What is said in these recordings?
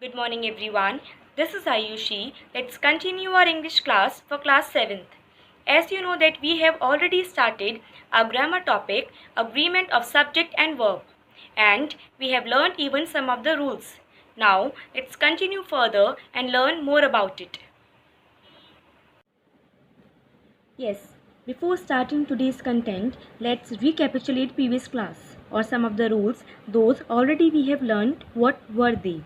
Good morning everyone. This is Ayushi. Let's continue our English class for class 7th. As you know that we have already started our grammar topic, agreement of subject and verb, and we have learned even some of the rules. Now let's continue further and learn more about it. Yes, before starting today's content, let's recapitulate previous class or some of the rules. Those already we have learned. What were they?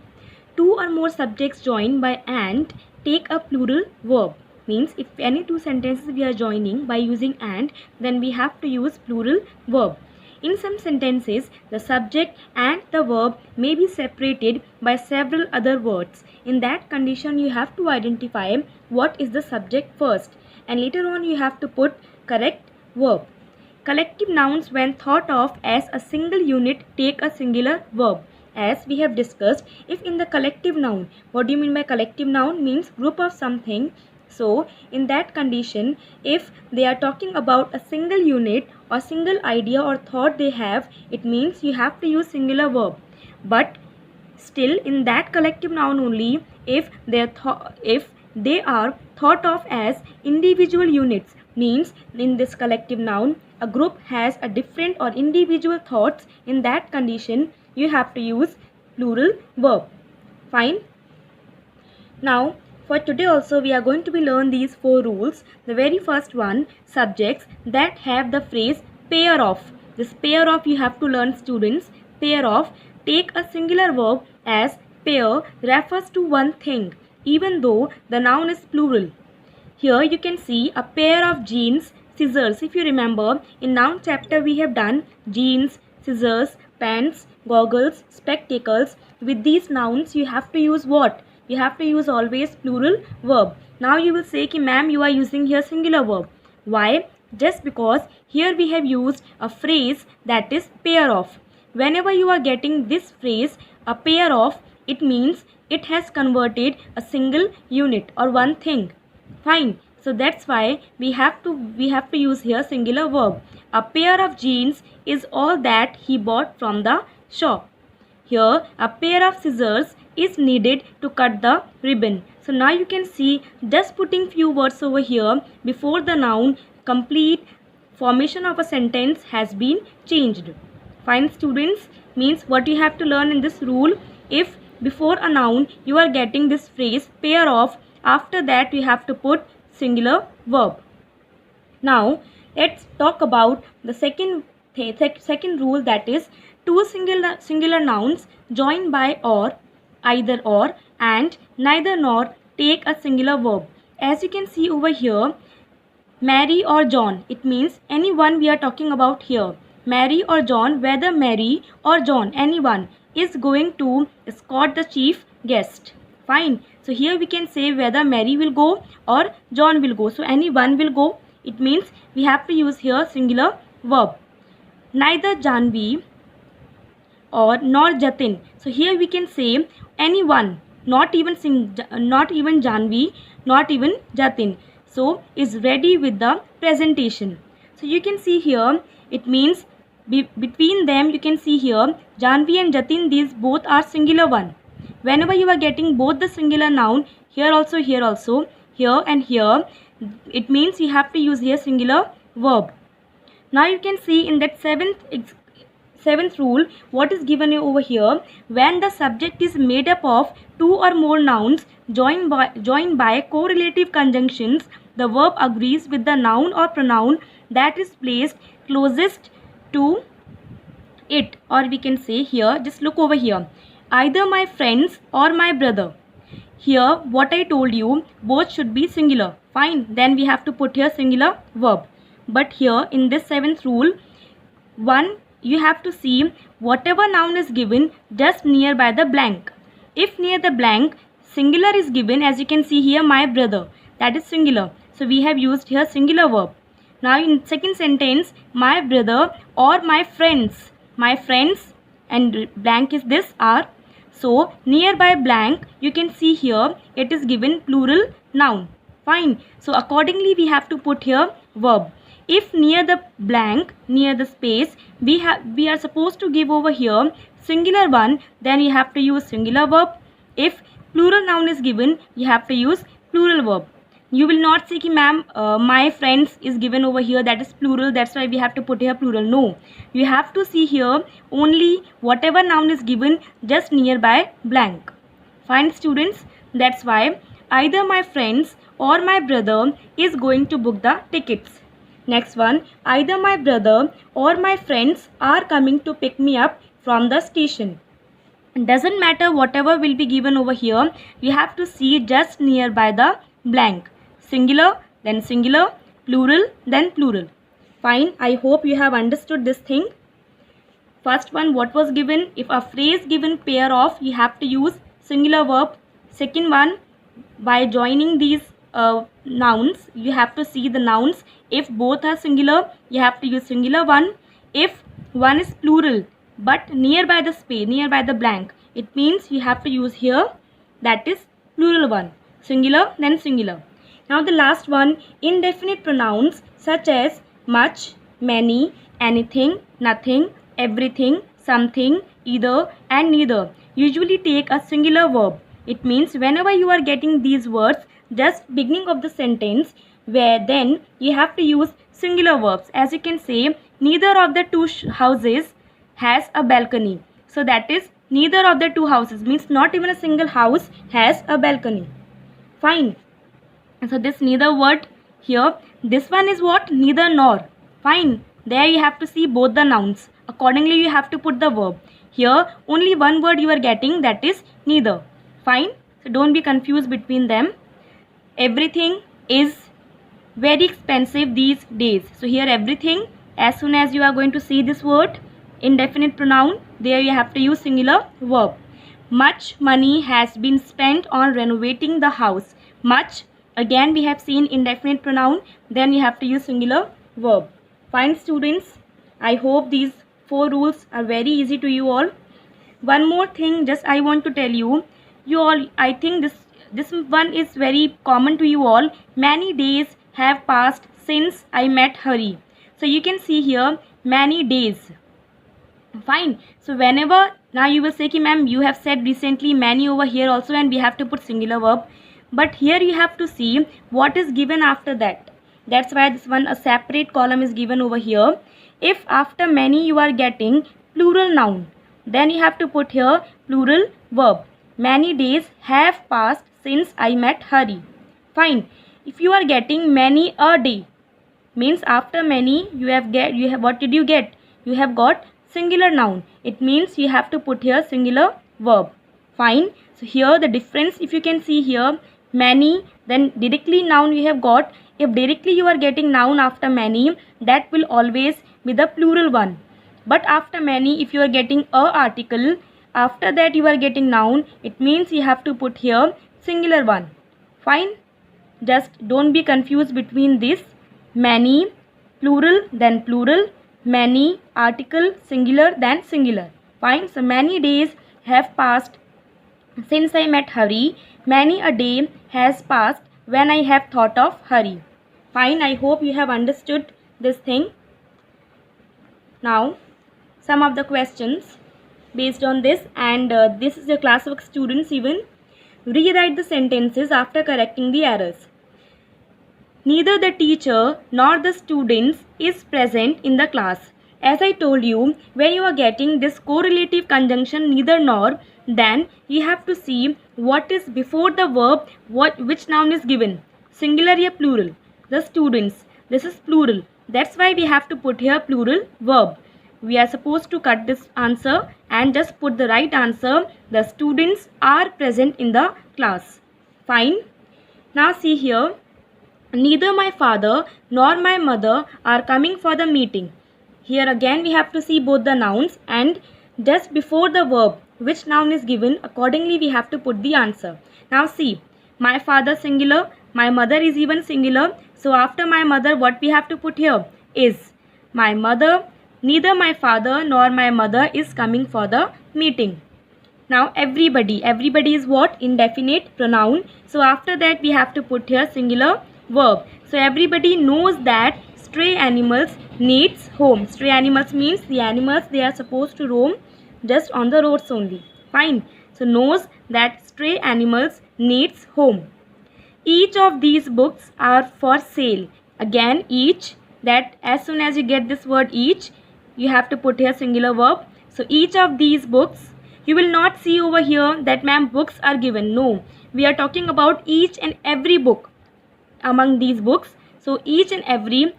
Two or more subjects joined by and take a plural verb. Means if any two sentences we are joining by using and, then we have to use plural verb. In some sentences, the subject and the verb may be separated by several other words. In that condition, you have to identify what is the subject first, and later on you have to put correct verb. Collective nouns, when thought of as a single unit, take a singular verb. As we have discussed, if in the collective noun, what do you mean by collective noun? Means group of something. So in that condition, if they are talking about a single unit or single idea or thought they have, it means you have to use singular verb. But still in that collective noun only, if they are thought of as individual units, means in this collective noun a group has a different or individual thoughts, in that condition you have to use plural verb. Fine. Now for today also we are going to be learn these 4 rules. The very first one, subjects that have the phrase pair of. This pair of you have to learn, students. Pair of, take a singular verb as pair refers to one thing even though the noun is plural. Here you can see a pair of jeans, scissors. If you remember, in noun chapter we have done jeans, scissors, pants, goggles, spectacles. With these nouns you have to use what? You have to use always plural verb. Now you will say ki ma'am, you are using here singular verb. Why? Just because here we have used a phrase that is pair of. Whenever you are getting this phrase a pair of, it means it has converted a single unit or one thing. Fine. So that's why we have to use here singular verb. A pair of jeans is all that he bought from the shop. Here a pair of scissors is needed to cut the ribbon. So now you can see, just putting few words over here before the noun, complete formation of a sentence has been changed. Fine students, means what you have to learn in this rule, if before a noun you are getting this phrase pair of, after that you have to put singular verb. Now let's talk about the second rule, that is two singular nouns joined by or, either or, and neither nor take a singular verb. As you can see over here, Mary or John, it means anyone we are talking about here. Mary or John, whether Mary or John, anyone is going to escort the chief guest. Fine. So here we can say whether Mary will go or John will go. So anyone will go. It means we have to use here singular verb. Neither Janvi or nor Jatin. So here we can say anyone, not even Janvi, not even Jatin. So is ready with the presentation. So you can see here, it means between them you can see here Janvi and Jatin, these both are singular one. Whenever you are getting both the singular noun, here also, here and here, it means you have to use here singular verb. Now you can see in that seventh rule, what is given you over here, when the subject is made up of two or more nouns joined by correlative conjunctions, the verb agrees with the noun or pronoun that is placed closest to it. Or we can say here, just look over here, either my friends or my brother. Here what I told you, both should be singular. Fine, then we have to put here singular verb. But here in this seventh rule, one, you have to see whatever noun is given just nearby the blank. If near the blank singular is given, as you can see here, my brother, that is singular. So we have used here singular verb. Now in second sentence, my brother or my friends and blank is this are. So nearby blank, you can see here it is given plural noun. Fine. So accordingly we have to put here verb. If near the blank, near the space, we are supposed to give over here singular one, then you have to use singular verb. If plural noun is given, you have to use plural verb. You will not say ki ma'am, my friends is given over here, that is plural, that's why we have to put here plural. No, you have to see here only whatever noun is given just nearby blank. Fine students, that's why either my friends or my brother is going to book the tickets. Next one, either my brother or my friends are coming to pick me up from the station. Doesn't matter whatever will be given over here, you have to see just nearby the blank. Singular, then singular, plural, then plural. Fine, I hope you have understood this thing. First one, what was given? If a phrase given pair of, you have to use singular verb. Second one, by joining these nouns, you have to see the nouns. If both are singular, you have to use singular one. If one is plural but nearby the space, nearby the blank, it means you have to use here, that is plural one. Singular, then singular. Now the last one, indefinite pronouns such as much, many, anything, nothing, everything, something, either and neither usually take a singular verb. It means whenever you are getting these words just beginning of the sentence, where then you have to use singular verbs. As you can say, neither of the two houses has a balcony. So that is neither of the two houses, means not even a single house has a balcony. Fine. So this neither word here, this one is what? Neither nor. Fine. There you have to see both the nouns. Accordingly you have to put the verb. Here only one word you are getting, that is neither. Fine. So don't be confused between them. Everything is very expensive these days. So here everything, as soon as you are going to see this word, indefinite pronoun, there you have to use singular verb. Much money has been spent on renovating the house. Much, again we have seen indefinite pronoun, then you have to use singular verb. Fine students, I hope these 4 rules are very easy to you all. One more thing just I want to tell you, all, I think this one is very common to you all. Many days have passed since I met Hari. So you can see here many days. Fine. So whenever, now you will say ki ma'am, you have said recently many over here also and we have to put singular verb. But here you have to see what is given after that. That's why this one, a separate column is given over here. If after many you are getting plural noun, then you have to put here plural verb. Many days have passed since I met Hari. Fine. If you are getting many a day, means after many you have what did you get? You have got singular noun. It means you have to put here singular verb. Fine. So here the difference, if you can see here, many, then directly noun you have got. If directly you are getting noun after many, that will always be the plural one. But after many, if you are getting a article, after that you are getting noun, it means you have to put here singular one. Fine. Just don't be confused between this. Many, plural, then plural. Many, article, singular, then singular. Fine. So many days have passed since I met Hari. Many a day has passed when I have thought of Hari. Fine. I hope you have understood this thing. Now, some of the questions based on this, and this is your classwork students even. Rewrite the sentences after correcting the errors. Neither the teacher nor the students is present in the class. As I told you, when you are getting this correlative conjunction neither nor, then you have to see what is before the verb, which noun is given. Singular or plural. The students. This is plural. That's why we have to put here plural verb. We are supposed to cut this answer and just put the right answer. The students are present in the class. Fine. Now see here. Neither my father nor my mother are coming for the meeting. Here again we have to see both the nouns, and just before the verb which noun is given, accordingly we have to put the answer. Now see, my father singular, my mother is even singular. So after my mother, what we have to put here is my mother. Neither my father nor my mother is coming for the meeting. Now everybody is what? Indefinite pronoun. So after that we have to put here singular verb. So everybody knows that stray animals needs home. Stray animals means the animals, they are supposed to roam just on the roads only. Fine. So knows that stray animals needs home. Each of these books are for sale. Again, each, that as soon as you get this word each, you have to put here singular verb. So each of these books, you will not see over here that ma'am books are given. No, we are talking about each and every book among these books. So each and every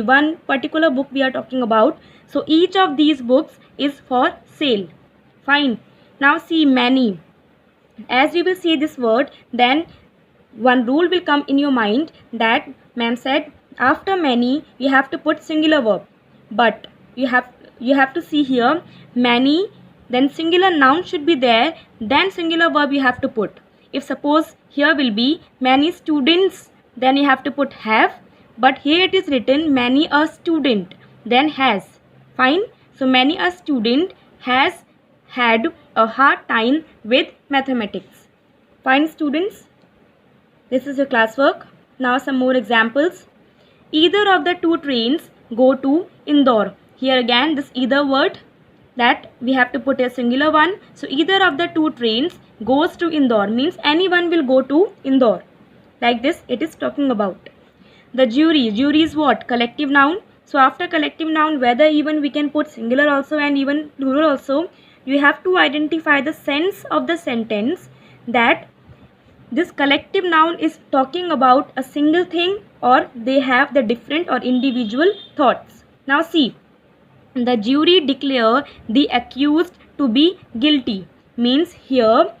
one particular book we are talking about. So each of these books is for sale. Fine. Now see many. As you will see this word, then one rule will come in your mind that ma'am said after many you have to put singular verb, but you have to see here many, then singular noun should be there, then singular verb you have to put. If suppose here will be many students, then you have to put have, but here it is written many a student, then has. Fine. So many a student has had a hard time with mathematics. Fine students. This is your classwork. Now some more examples. Either of the two trains go to Indore. Here again this either word, that we have to put a singular one. So either of the two trains goes to Indore means anyone will go to Indore. Like this it is talking about. The jury. Jury is what? Collective noun. So after collective noun, whether even we can put singular also and even plural also, you have to identify the sense of the sentence, that this collective noun is talking about a single thing or they have the different or individual thoughts. Now see, the jury declare the accused to be guilty means here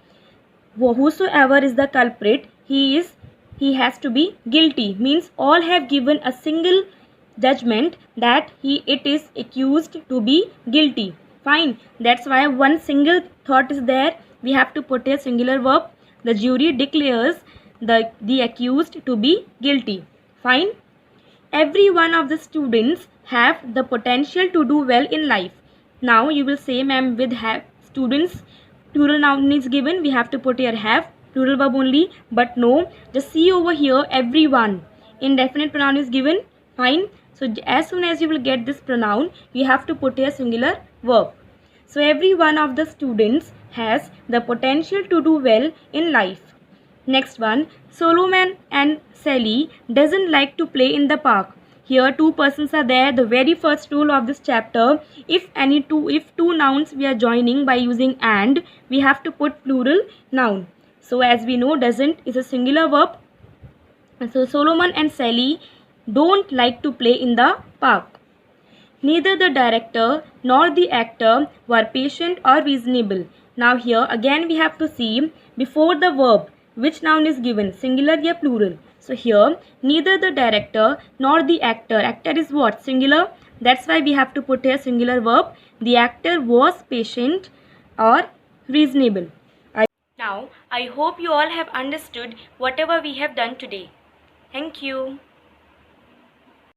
whosoever is the culprit, he has to be guilty means all have given a single judgment that it is accused to be guilty. Fine. That's why one single thought is there. We have to put a singular verb. The jury declares the accused to be guilty. Fine. Every one of the students have the potential to do well in life. Now you will say, ma'am, with have students, plural noun is given, we have to put here have, plural verb only. But no, just see over here, everyone. Indefinite pronoun is given. Fine. So as soon as you will get this pronoun, you have to put a singular verb. So every one of the students has the potential to do well in life. Next one, Solomon and Sally doesn't like to play in the park. Here two persons are there. The very first rule of this chapter, if two nouns we are joining by using and, we have to put plural noun. So as we know, doesn't is a singular verb. So Solomon and Sally don't like to play in the park. Neither the director nor the actor were patient or reasonable. Now here again we have to see before the verb which noun is given, singular or plural. So here neither the director nor the actor. Actor is what? Singular. That's why we have to put a singular verb. The actor was patient or reasonable. Now I hope you all have understood whatever we have done today. Thank you.